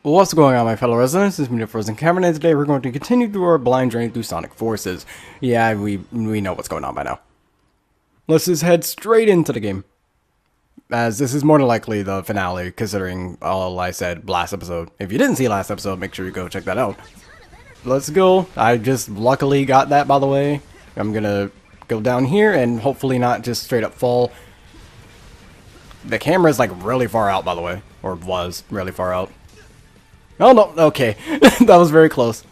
What's going on, my fellow residents? This is me, TheFrozenCavern, and today we're going to continue through our blind journey through Sonic Forces. Yeah, we know what's going on by now. Let's just head straight into the game, as this is more than likely the finale, considering all I said last episode. If you didn't see last episode, make sure you go check that out. Let's go. I just luckily got that, by the way. I'm gonna go down here and hopefully not just straight up fall. The camera's like really far out, by the way, or was really far out. Oh no, okay. That was very close.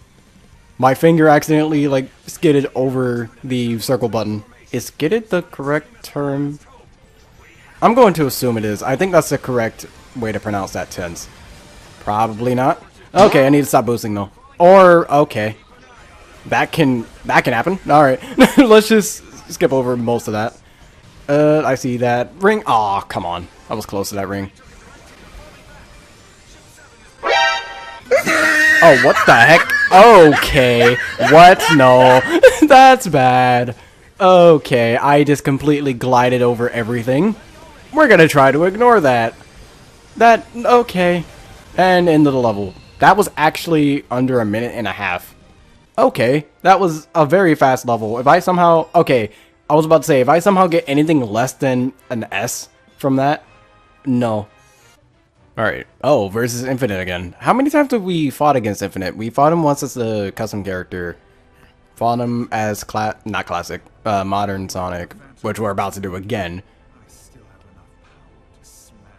My finger accidentally, like, skidded over the circle button. Is skidded the correct term? I'm going to assume it is. I think that's the correct way to pronounce that tense. Probably not. Okay, I need to stop boosting though. Or, okay. That can happen. Alright. Let's just skip over most of that. I see that ring. Aw, come on. I was close to that ring. Oh, what the heck? Okay. What? No. That's bad. Okay, I just completely glided over everything. We're gonna try to ignore that. Okay. And into the level. That was actually under a minute and a half. Okay, that was a very fast level. If I somehow... Okay, I was about to say, if I somehow get anything less than an S from that, no. Alright. Oh, versus Infinite again. How many times have we fought against Infinite? We fought him once as a custom character. Fought him as not classic, modern Sonic, which we're about to do again.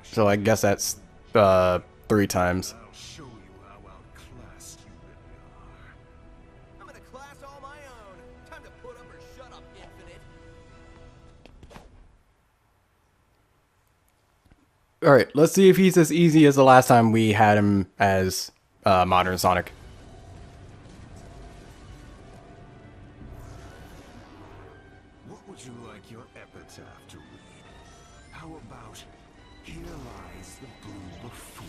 So I guess that's 3 times. Alright, let's see if he's as easy as the last time we had him as modern Sonic. What would you like your epitaph to read? How about, here lies the blue buffoon?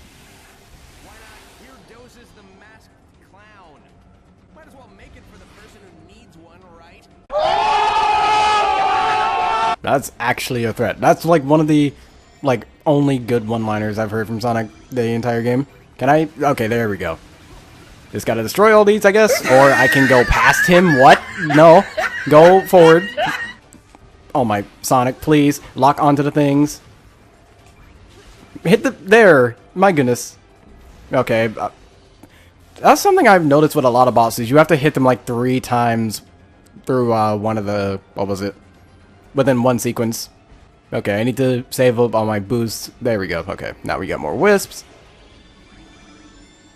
Why not, here doses the masked clown? Might as well make it for the person who needs one, right? That's actually a threat. That's like one of the only good one-liners I've heard from Sonic the entire game. Can I? Okay, there we go. Just gotta destroy all these, I guess. Or I can go past him. What? No. Go forward. Oh my, Sonic, please. Lock onto the things. Hit the... There. My goodness. Okay. That's something I've noticed with a lot of bosses. You have to hit them like 3 times through one of the... What was it? Within one sequence. Okay, I need to save up all my boosts. There we go. Okay, now we got more wisps.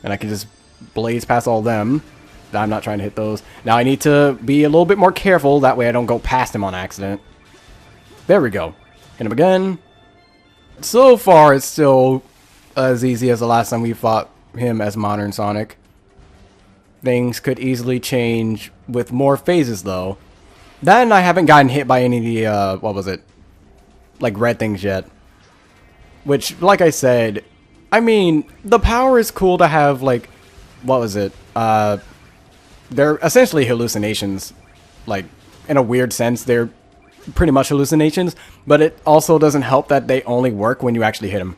And I can just blaze past all them. I'm not trying to hit those. Now I need to be a little bit more careful. That way I don't go past him on accident. There we go. Hit him again. So far, it's still as easy as the last time we fought him as modern Sonic. Things could easily change with more phases, though. Then I haven't gotten hit by any of the, what was it? Like red things yet. Which, like I said, I mean, the power is cool to have, like, what was it? They're essentially hallucinations. Like, in a weird sense, they're pretty much hallucinations, but it also doesn't help that they only work when you actually hit them.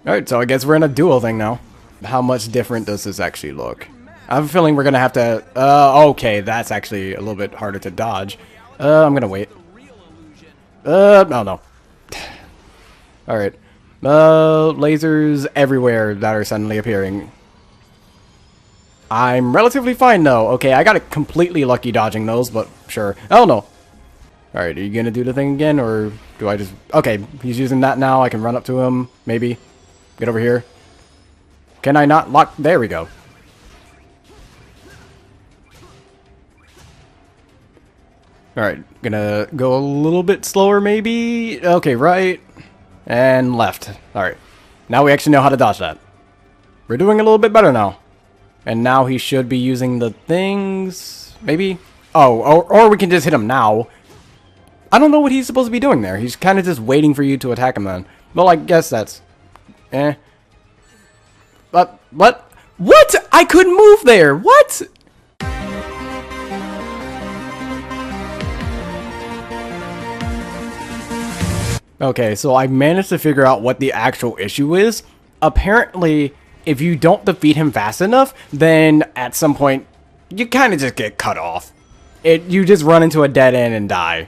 Alright, so I guess we're in a duel thing now. How much different does this actually look? I have a feeling we're gonna have to... okay, that's actually a little bit harder to dodge. I'm gonna wait. No. Alright. Lasers everywhere that are suddenly appearing. I'm relatively fine, though. Okay, I got it completely lucky dodging those, but sure. Oh, no. Alright, are you gonna do the thing again, or do I just... Okay, he's using that now. I can run up to him, maybe. Get over here. Can I not lock? There we go. Alright, gonna go a little bit slower maybe. Okay, right. And left. Alright. Now we actually know how to dodge that. We're doing a little bit better now. And now he should be using the things. Maybe? Oh, or we can just hit him now. I don't know what he's supposed to be doing there. He's kind of just waiting for you to attack him then. Well, I guess that's... eh. But, what? What? I couldn't move there! What? Okay, so I managed to figure out what the actual issue is. Apparently, if you don't defeat him fast enough, then at some point, you kind of just get cut off. You just run into a dead end and die.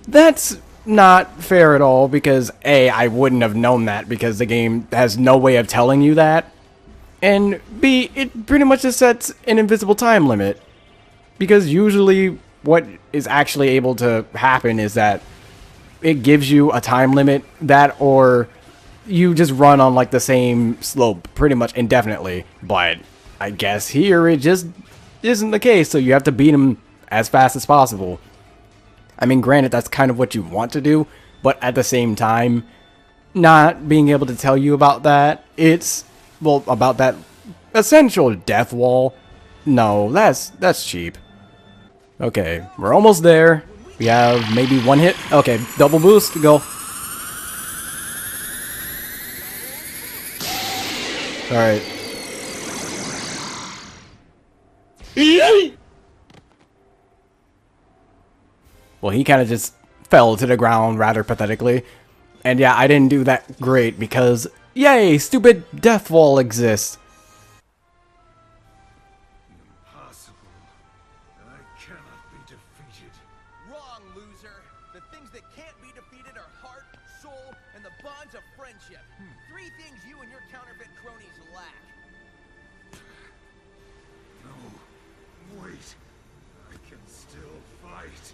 That's not fair at all, because A, I wouldn't have known that because the game has no way of telling you that. And B, it pretty much just sets an invisible time limit. Because usually what is actually able to happen is that it gives you a time limit, that or you just run on like the same slope pretty much indefinitely. But I guess here it just isn't the case, so you have to beat him as fast as possible. I mean, granted, that's kind of what you want to do, but at the same time, not being able to tell you about that, well, about that essential death wall, no, that's cheap. Okay, we're almost there. We have maybe one hit. Okay, double boost, go. Alright. Well, he kind of just fell to the ground rather pathetically. And yeah, I didn't do that great because, yay, stupid death wall exists. Impossible. I cannot be defeated. Wrong, loser. The things that can't be defeated are heart, soul, and the bonds of friendship. Three things you and your counterfeit cronies lack. No. Wait. I can still fight.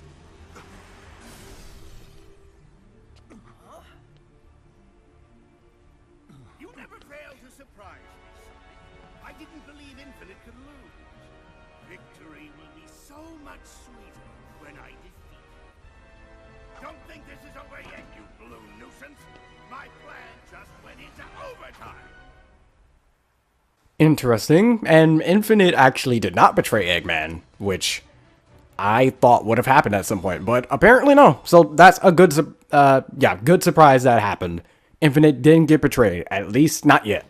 You never fail to surprise me, son. I didn't believe Infinite could lose. Victory will be so much sweeter when I defeat you. Don't think this is over yet, you blue nuisance. My plan just went into overtime. Interesting. And Infinite actually did not betray Eggman, which I thought would have happened at some point, but apparently no. So that's a good, good surprise that happened. Infinite didn't get betrayed, at least not yet.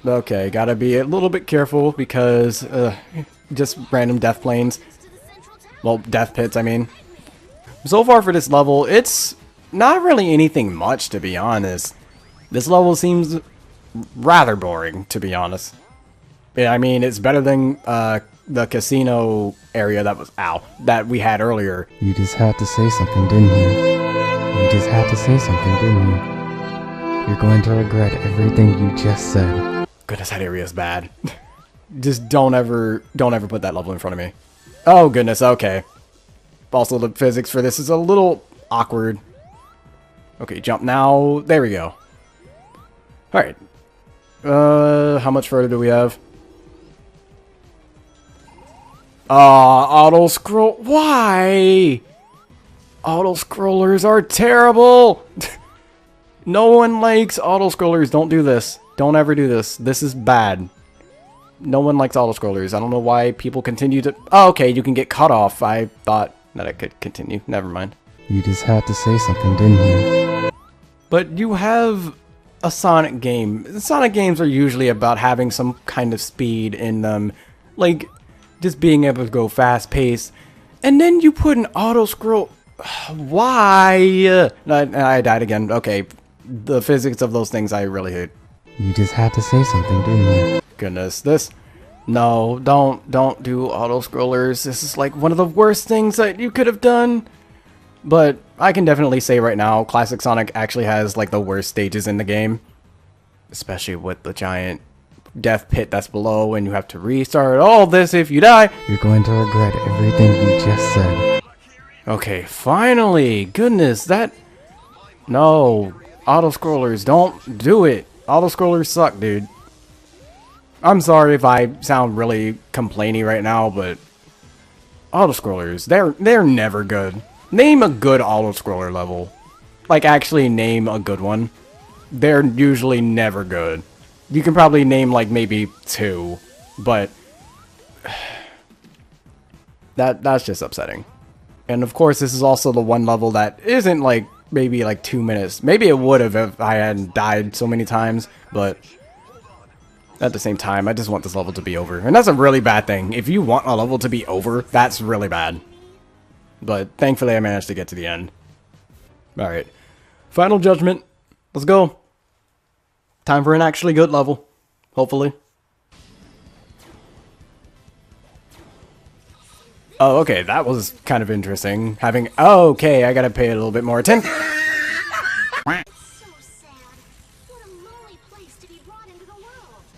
Okay, gotta be a little bit careful because, just random death planes. Well, death pits, I mean. So far for this level, it's not really anything much, to be honest. This level seems rather boring, to be honest. I mean, it's better than, the casino area that we had earlier. You just had to say something, didn't you? You just had to say something, didn't you? You're going to regret everything you just said. Goodness, that area is bad. Just don't ever put that level in front of me. Oh goodness, okay. Also, the physics for this is a little awkward. Okay, jump now. There we go. Alright. How much further do we have? Auto scroll. Why? Auto scrollers are terrible. No one likes auto scrollers. Don't do this. Don't ever do this. This is bad. No one likes auto scrollers. I don't know why people continue to. Oh, okay, you can get cut off. I thought that I could continue. Never mind. You just had to say something, didn't you? But you have a Sonic game. Sonic games are usually about having some kind of speed in them. Like, just being able to go fast paced. And then you put an auto scroll. Why? I died again. Okay. The physics of those things I really hate. You just had to say something, didn't you? Goodness, this. No, don't do auto scrollers. This is like one of the worst things that you could have done. But I can definitely say right now, Classic Sonic actually has like the worst stages in the game. Especially with the giant death pit that's below and you have to restart all this if you die. You're going to regret everything you just said. Okay, finally. Goodness, that. No. Auto scrollers, don't do it. Auto scrollers suck, dude. I'm sorry if I sound really complainy right now, but auto scrollers, they're never good. Name a good auto scroller level. Like, actually name a good one. They're usually never good. You can probably name like maybe 2, but that's just upsetting. And of course, this is also the one level that isn't like maybe like 2 minutes. Maybe it would have if I hadn't died so many times, but at the same time, I just want this level to be over. And that's a really bad thing. If you want a level to be over, that's really bad. But thankfully, I managed to get to the end. Alright. Final Judgment. Let's go. Time for an actually good level. Hopefully. Oh, okay. That was kind of interesting. Having... Oh, okay. I gotta pay a little bit more attention.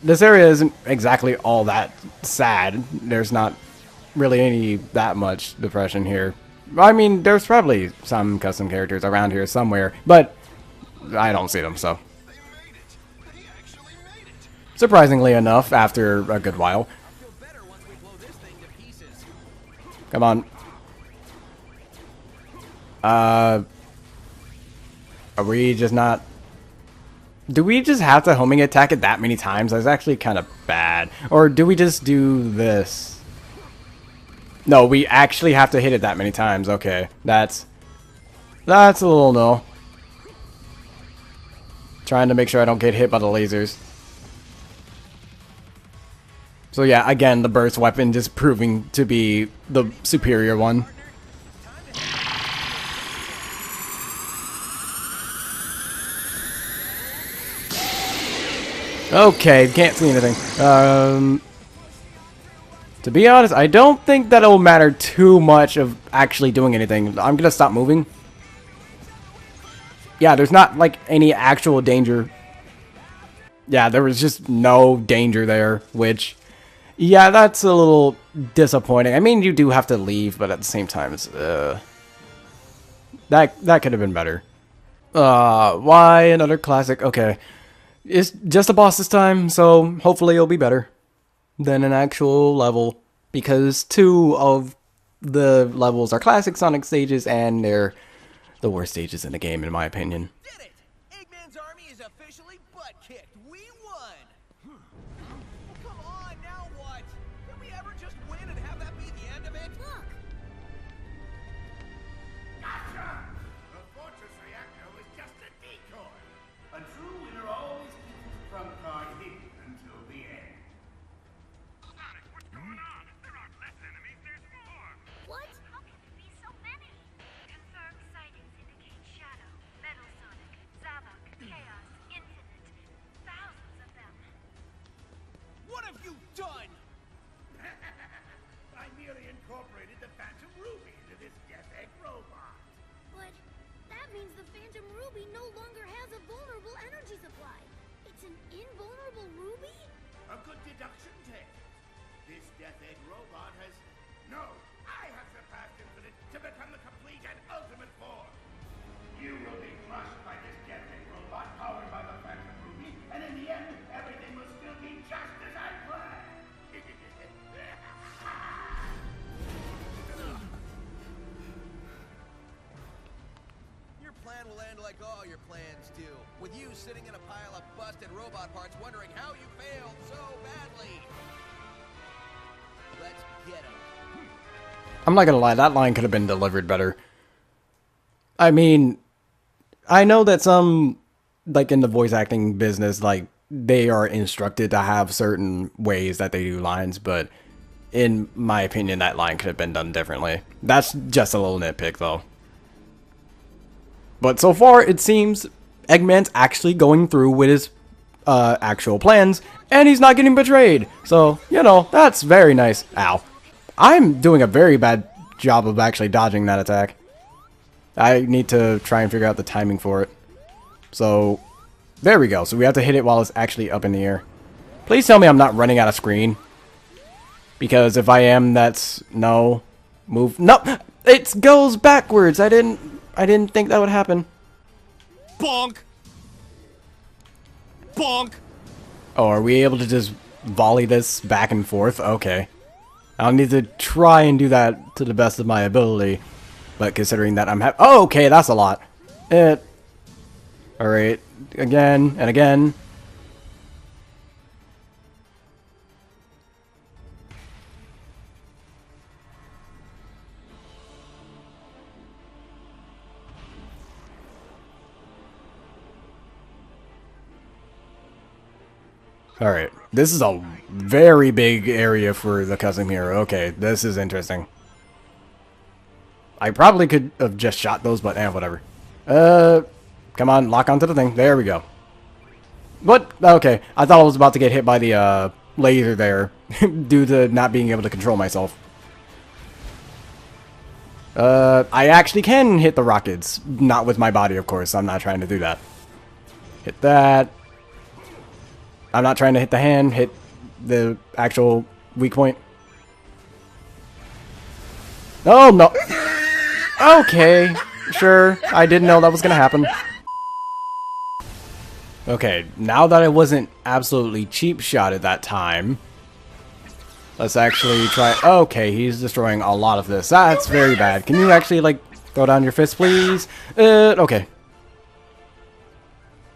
This area isn't exactly all that sad. There's not really any that much depression here. I mean, there's probably some custom characters around here somewhere, but I don't see them, so. Surprisingly enough, after a good while. Come on. Are we just not... Do we just have to homing attack it that many times? That's actually kind of bad. Or do we just do this? No, we actually have to hit it that many times. Okay, that's a little no. Trying to make sure I don't get hit by the lasers. So yeah, again, the burst weapon just proving to be the superior one. Okay, can't see anything. To be honest, I don't think that it'll matter too much of actually doing anything. I'm gonna stop moving. Yeah, there's not like any actual danger. Yeah, there was just no danger there, which, yeah, that's a little disappointing. I mean, you do have to leave, but at the same time, it's, that could have been better. Why another classic? Okay. It's just a boss this time, so hopefully it'll be better than an actual level, because 2 of the levels are classic Sonic stages, and they're the worst stages in the game, in my opinion. Did it! Eggman's army is officially butt-kicked. We won! Come on, now what? Can we ever just win and have that be the end of it? Look! Gotcha! The fortress reactor was just a decoy. A true winner always keeps his trump card hidden until the end. Sonic, what's going on? There aren't less enemies, there's more! What? How can there be so many? Confirmed sightings indicate Shadow, Metal Sonic, Zavok, Chaos, Infinite. Thousands of them. What have you done? I merely incorporated the Phantom Ruby into this Death Egg robot. But that means the Phantom Ruby no longer has a vulnerable energy supply. It's an invulnerable ruby? A good deduction, Ted. This Death Egg robot has... No! I have surpassed Infinite to become the complete and ultimate form! You will be crushed by this Death Egg robot powered by the Phantom Ruby, and in the end, everything will still be just as I planned! Your plan will end like all your plans do, with you sitting in a pile of busted robot parts wondering how you failed so badly. Let's get him. I'm not gonna lie, that line could have been delivered better. I mean, I know that some, like in the voice acting business, like, they are instructed to have certain ways that they do lines, but in my opinion, that line could have been done differently. That's just a little nitpick, though. But so far, it seems Eggman's actually going through with his actual plans, and he's not getting betrayed. So, you know, that's very nice. Ow. I'm doing a very bad job of actually dodging that attack. I need to try and figure out the timing for it. So, there we go. So we have to hit it while it's actually up in the air. Please tell me I'm not running out of screen. Because if I am, that's... No. Move. No! It goes backwards! I didn't think that would happen. Bonk! Bonk! Oh, are we able to just volley this back and forth? Okay. I'll need to try and do that to the best of my ability. But considering that I'm oh, okay, that's a lot. Alright. Again, and again. Alright. This is a very big area for the custom hero. Okay, this is interesting. I probably could have just shot those, but whatever. Come on, lock onto the thing. There we go. What? Okay, I thought I was about to get hit by the laser there due to not being able to control myself. I actually can hit the rockets. Not with my body, of course. I'm not trying to do that. Hit that. I'm not trying to hit the hand. Hit the actual weak point. Oh, no. Okay. Sure. I didn't know that was going to happen. Okay. Now that I wasn't absolutely cheap shot at that time, let's actually try... Okay, he's destroying a lot of this. That's very bad. Can you actually, like, throw down your fist, please? Okay.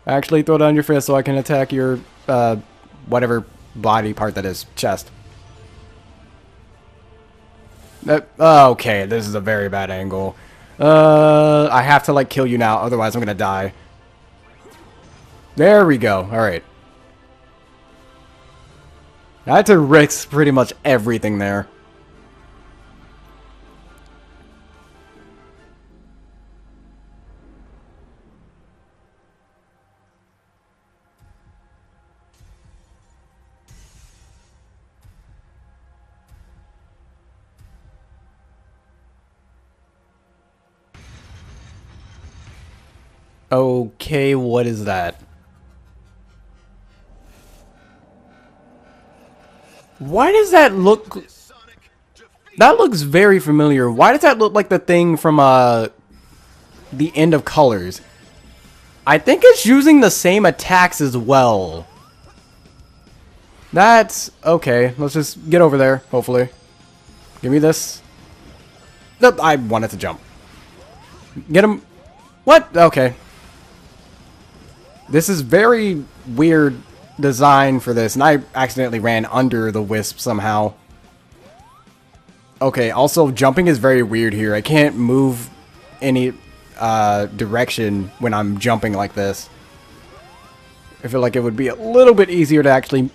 Actually, throw down your fist so I can attack your, whatever body part that is. Chest. Okay, this is a very bad angle. I have to, like, kill you now, otherwise I'm gonna die. There we go. Alright. I had to risk pretty much everything there. Okay, what is that? Why does that look... That looks very familiar. Why does that look like the thing from, the End of Colors? I think it's using the same attacks as well. That's... Okay, let's just get over there, hopefully. Give me this. Nope, I wanted to jump. Get him... What? Okay. This is very weird design for this, and I accidentally ran under the wisp somehow. Okay, also jumping is very weird here. I can't move any direction when I'm jumping like this. I feel like it would be a little bit easier to actually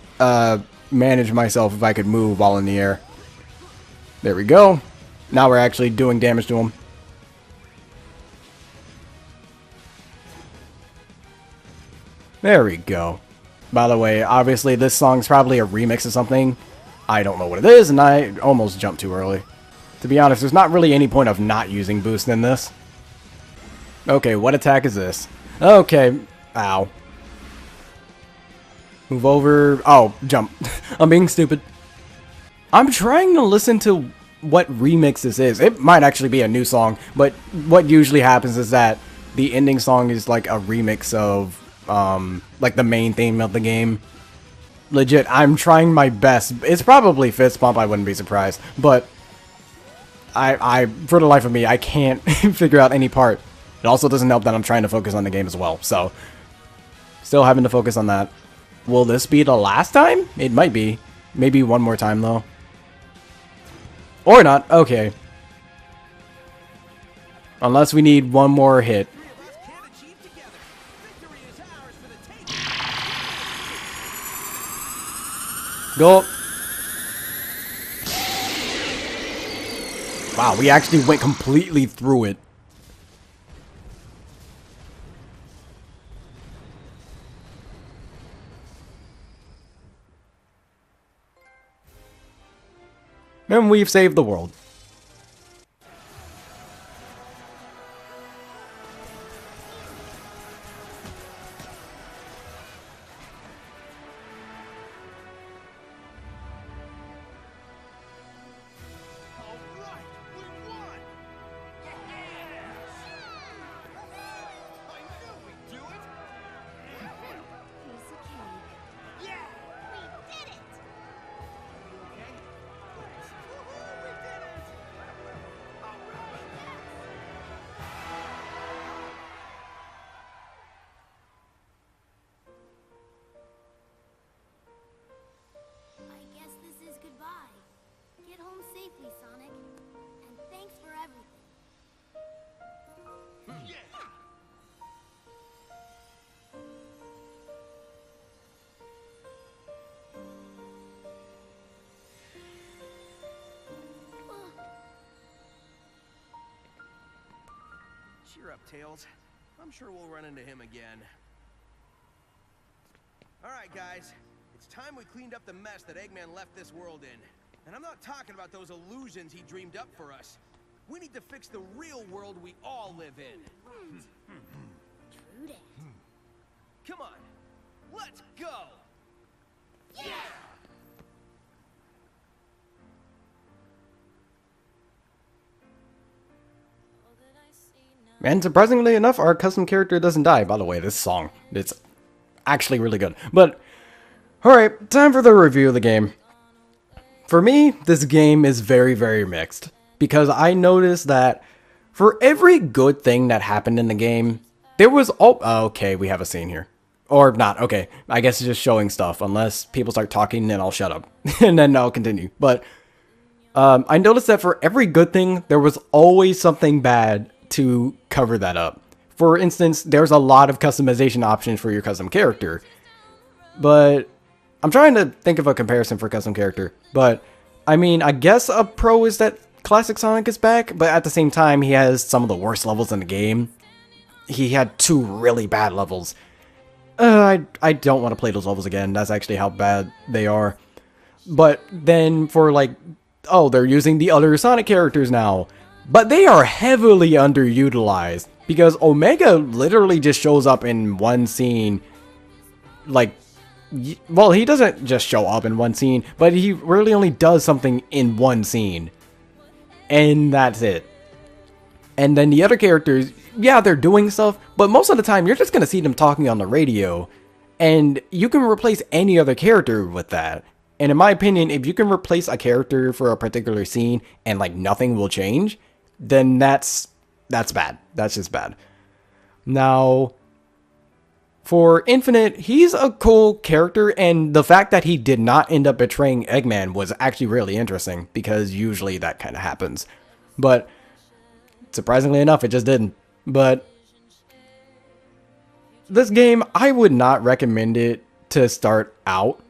manage myself if I could move while in the air. There we go. Now we're actually doing damage to him. There we go. By the way, obviously this song's probably a remix of something. I don't know what it is, and I almost jumped too early. To be honest, there's not really any point of not using boost in this. Okay, what attack is this? Okay. Ow. Move over. Oh, jump. I'm being stupid. I'm trying to listen to what remix this is. It might actually be a new song, but what usually happens is that the ending song is like a remix of like the main theme of the game. Legit, I'm trying my best. It's probably fist bump, I wouldn't be surprised. But I for the life of me, I can't figure out any part. It also doesn't help that I'm trying to focus on the game as well. So, still having to focus on that. Will this be the last time? It might be. Maybe one more time, though. Or not. Okay. Unless we need one more hit. Go. Wow, we actually went completely through it. And we've saved the world. Cheer up, Tails. I'm sure we'll run into him again. Alright, guys. It's time we cleaned up the mess that Eggman left this world in. And I'm not talking about those illusions he dreamed up for us. We need to fix the real world we all live in. True that. Come on. Let's go! Yeah! And surprisingly enough, our custom character doesn't die. By the way, this song, it's actually really good. But, alright, time for the review of the game. For me, this game is very, very mixed. Because I noticed that for every good thing that happened in the game, there was... Oh, okay, we have a scene here. Or not, okay. I guess it's just showing stuff. Unless people start talking, then I'll shut up. And then I'll continue. But, I noticed that for every good thing, there was always something bad to cover that up. For instance, there's a lot of customization options for your custom character. But I'm trying to think of a comparison for custom character. But I mean, I guess a pro is that classic Sonic is back, but at the same time, he has some of the worst levels in the game. He had 2 really bad levels. I don't want to play those levels again. That's actually how bad they are. But then for like, oh, they're using the other Sonic characters now. But they are heavily underutilized, because Omega literally just shows up in one scene. Like, well, he doesn't just show up in one scene, but he really only does something in one scene. And that's it. And then the other characters, yeah, they're doing stuff, but most of the time you're just going to see them talking on the radio. And you can replace any other character with that. And in my opinion, if you can replace a character for a particular scene and like nothing will change, then that's bad. That's just bad. Now, for Infinite, he's a cool character, and the fact that he did not end up betraying Eggman was actually really interesting, because usually that kind of happens. But surprisingly enough, it just didn't. But this game, I would not recommend it to start out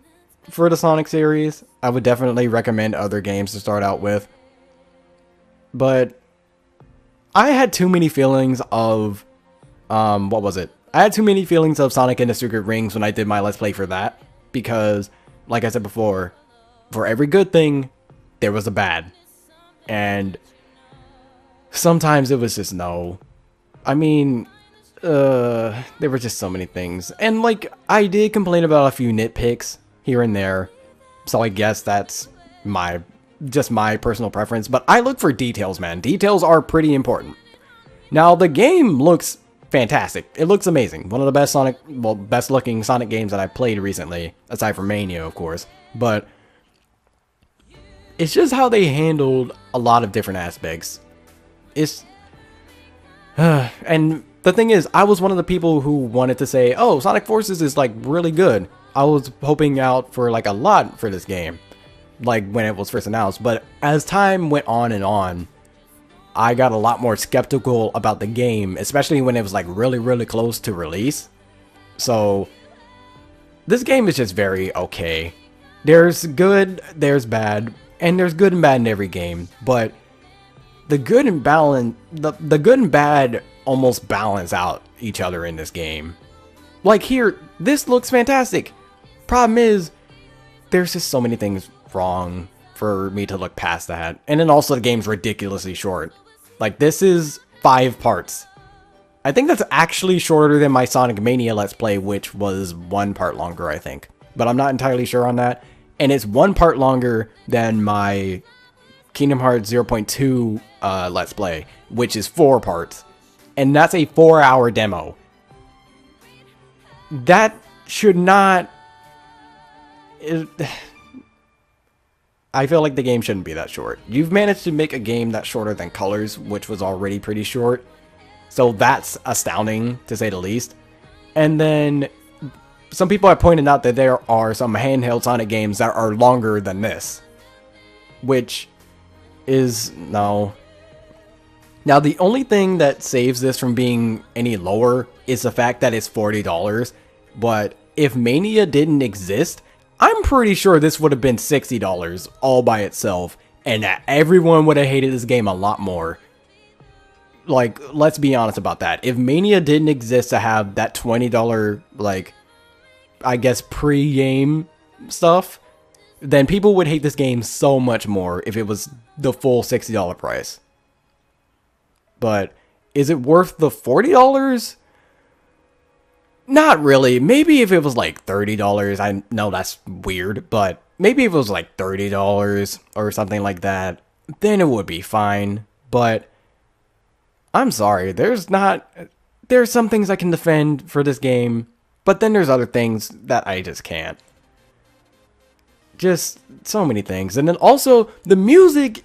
for the Sonic series. I would definitely recommend other games to start out with. But I had too many feelings of, what was it? I had too many feelings of Sonic and the Secret Rings when I did my Let's Play for that. Because, like I said before, for every good thing, there was a bad. And sometimes it was just no. I mean, there were just so many things. And, like, I did complain about a few nitpicks here and there. So I guess that's just my personal preference, but I look for details, man. Details are pretty important. Now, the game looks fantastic. It looks amazing. One of the best best looking Sonic games that I've played recently, aside from Mania, of course. But it's just how they handled a lot of different aspects. It's and the thing is, I was one of the people who wanted to say, oh, Sonic Forces is like really good. I was hoping out for like a lot for this game, like when it was first announced. But as time went on and on, I got a lot more skeptical about the game, especially when it was like really, really close to release. So this game is just very okay. There's good, there's bad, and there's good and bad in every game. But the good and the good and bad almost balance out each other in this game. Like here, this looks fantastic. Problem is, there's just so many things wrong for me to look past that. And then also the game's ridiculously short. Like, this is 5 parts. I think that's actually shorter than my Sonic Mania Let's Play, which was 1 part longer, I think. But I'm not entirely sure on that. And it's 1 part longer than my Kingdom Hearts 0.2 Let's Play, which is 4 parts. And that's a 4-hour demo. That should not... I feel like the game shouldn't be that short. You've managed to make a game that's shorter than Colors, which was already pretty short. So that's astounding, to say the least. And then some people have pointed out that there are some handheld Sonic games that are longer than this. Which is... no. Now, the only thing that saves this from being any lower is the fact that it's $40. But if Mania didn't exist, I'm pretty sure this would have been $60 all by itself, and that everyone would have hated this game a lot more. like, let's be honest about that. If Mania didn't exist to have that $20, like, I guess pre-game stuff, then people would hate this game so much more if it was the full $60 price. But is it worth the $40? Not really. Maybe if it was like $30, I know that's weird, but maybe if it was like $30 or something like that, then it would be fine. But I'm sorry, there's some things I can defend for this game, but then there's other things that I just can't. Just so many things. And then also the music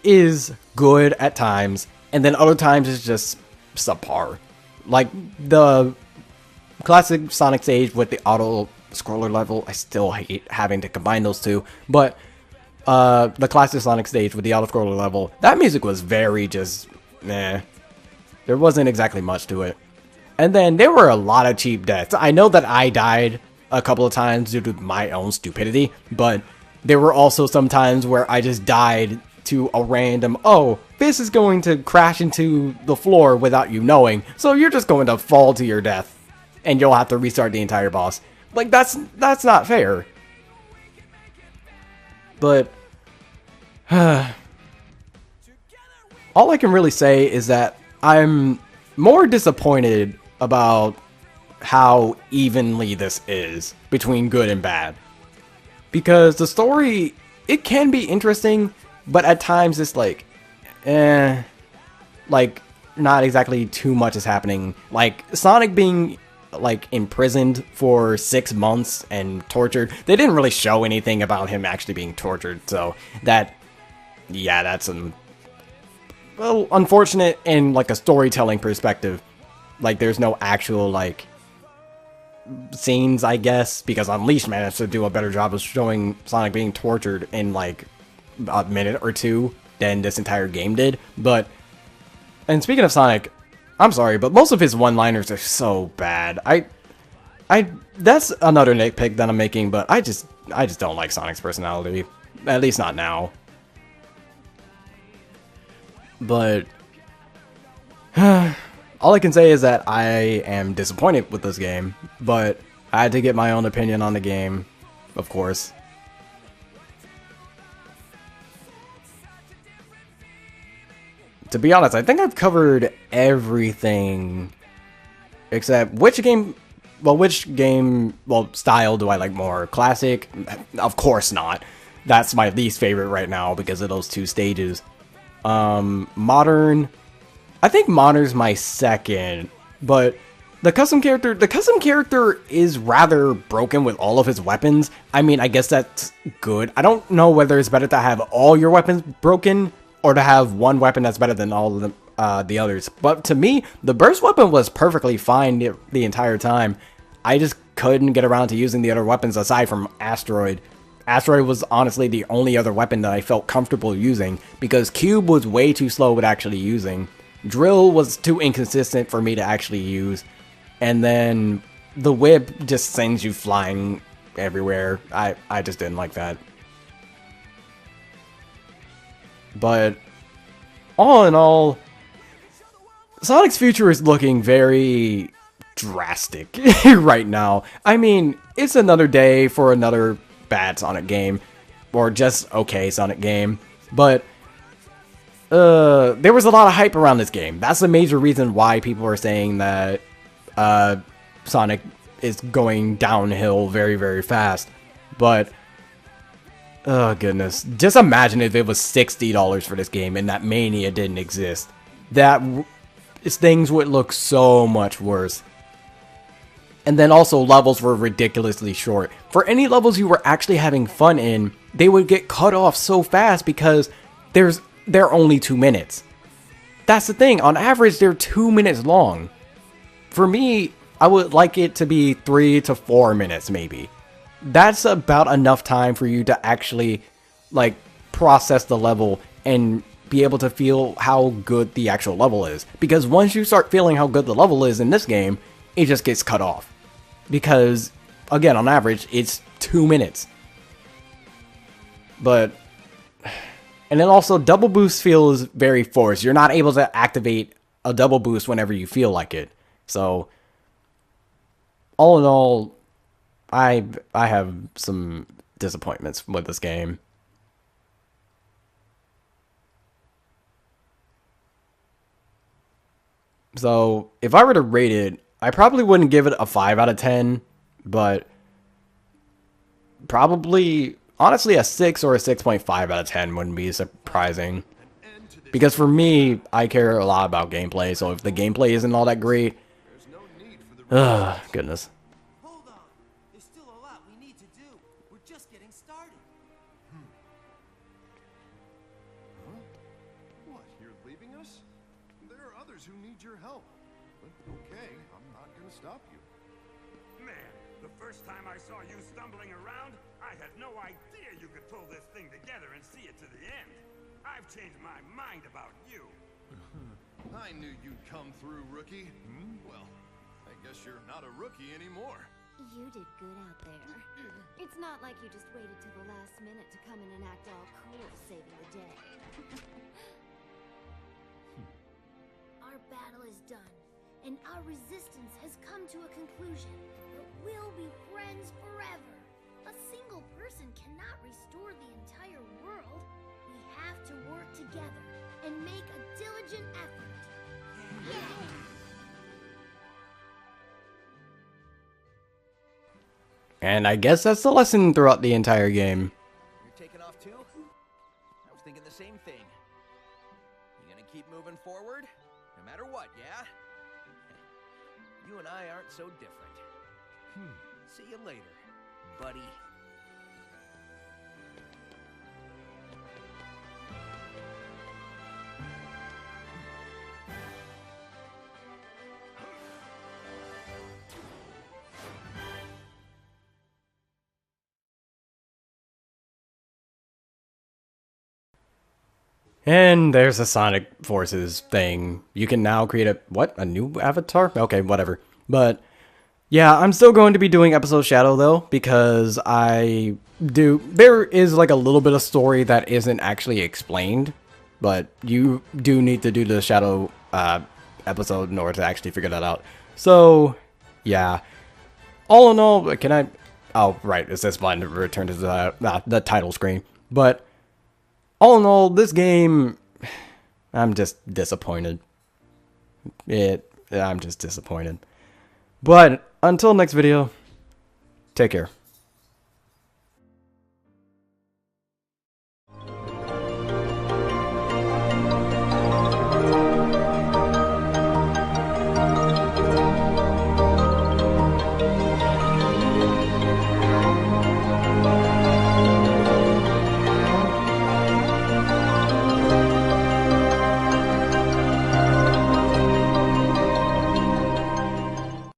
is good at times, and then other times it's just subpar. Like the classic Sonic stage with the auto scroller level, I still hate having to combine those two, but the classic Sonic stage with the auto scroller level, that music was very just meh. There wasn't exactly much to it. And then there were a lot of cheap deaths. I know that I died a couple of times due to my own stupidity, but there were also some times where I just died to a random, oh, this is going to crash into the floor without you knowing, so you're just going to fall to your death, and you'll have to restart the entire boss. Like, that's not fair. But all I can really say is that I'm more disappointed about how evenly this is between good and bad. Because the story, it can be interesting, but at times it's like, like, not exactly too much is happening. Like, Sonic being, like, imprisoned for 6 months and tortured. They didn't really show anything about him actually being tortured, so that, yeah, that's well, unfortunate in, like, a storytelling perspective. Like, there's no actual, like, scenes, I guess, because Unleashed managed to do a better job of showing Sonic being tortured in, like, a minute or two than this entire game did. But, and speaking of Sonic, I'm sorry, but most of his one-liners are so bad. That's another nitpick that I'm making, but I just don't like Sonic's personality. At least not now. But all I can say is that I am disappointed with this game, but I had to get my own opinion on the game, of course. To be honest, I think I've covered everything except which style do I like more? Classic? Of course not. That's my least favorite right now because of those two stages. Modern, I think Modern's my second, but the custom character is rather broken with all of his weapons. I mean, I guess that's good. I don't know whether it's better to have all your weapons broken or to have one weapon that's better than all of them, the others. But to me, the burst weapon was perfectly fine the entire time. I just couldn't get around to using the other weapons aside from Asteroid. Asteroid was honestly the only other weapon that I felt comfortable using, because Cube was way too slow with actually using. Drill was too inconsistent for me to actually use. And then the whip just sends you flying everywhere. I just didn't like that. But all in all, Sonic's future is looking very drastic right now. I mean, it's another day for another bad Sonic game, or just okay Sonic game, but there was a lot of hype around this game. That's the major reason why people are saying that Sonic is going downhill very, very fast. But oh goodness, just imagine if it was $60 for this game and that Mania didn't exist. Things would look so much worse. And then also levels were ridiculously short. For any levels you were actually having fun in, they would get cut off so fast because they're only 2 minutes. That's the thing, on average they're 2 minutes long. For me, I would like it to be 3 to 4 minutes maybe. That's about enough time for you to actually, like, process the level and be able to feel how good the actual level is. Because once you start feeling how good the level is in this game, it just gets cut off. Because, again, on average, it's 2 minutes. But And then also, double boost feels very forced. You're not able to activate a double boost whenever you feel like it. So, all in all, I have some disappointments with this game. So, if I were to rate it, I probably wouldn't give it a 5 out of 10, but probably, honestly, a 6 or a 6.5 out of 10 wouldn't be surprising. Because for me, I care a lot about gameplay, so if the gameplay isn't all that great, goodness. Hold on. There's still a lot we need to do. We're just getting started. What, you're leaving us? There are others who need your help. But okay, I'm not gonna stop you. Man, the first time I saw you stumbling around, I had no idea you could pull this thing together and see it to the end. I've changed my mind about you. I knew you'd come through, rookie. Well, I guess you're not a rookie anymore. You did good out there. It's not like you just waited till the last minute to come in and act all cool, saving the day. Our battle is done, and our resistance has come to a conclusion. But we'll be friends forever. A single person cannot restore the entire world. We have to work together and make a diligent effort. And I guess that's the lesson throughout the entire game. You're taking off too? I was thinking the same thing. You gonna keep moving forward? No matter what, yeah? You and I aren't so different. See you later, buddy. And there's a Sonic Forces thing. You can now create a new avatar? Okay, whatever. But yeah, I'm still going to be doing episode Shadow though, because there is like a little bit of story that isn't actually explained, but you do need to do the Shadow episode in order to actually figure that out. So yeah, all in all, oh right, it's this button to return to the title screen. But all in all, this game, I'm just disappointed. I'm just disappointed. But until next video, take care.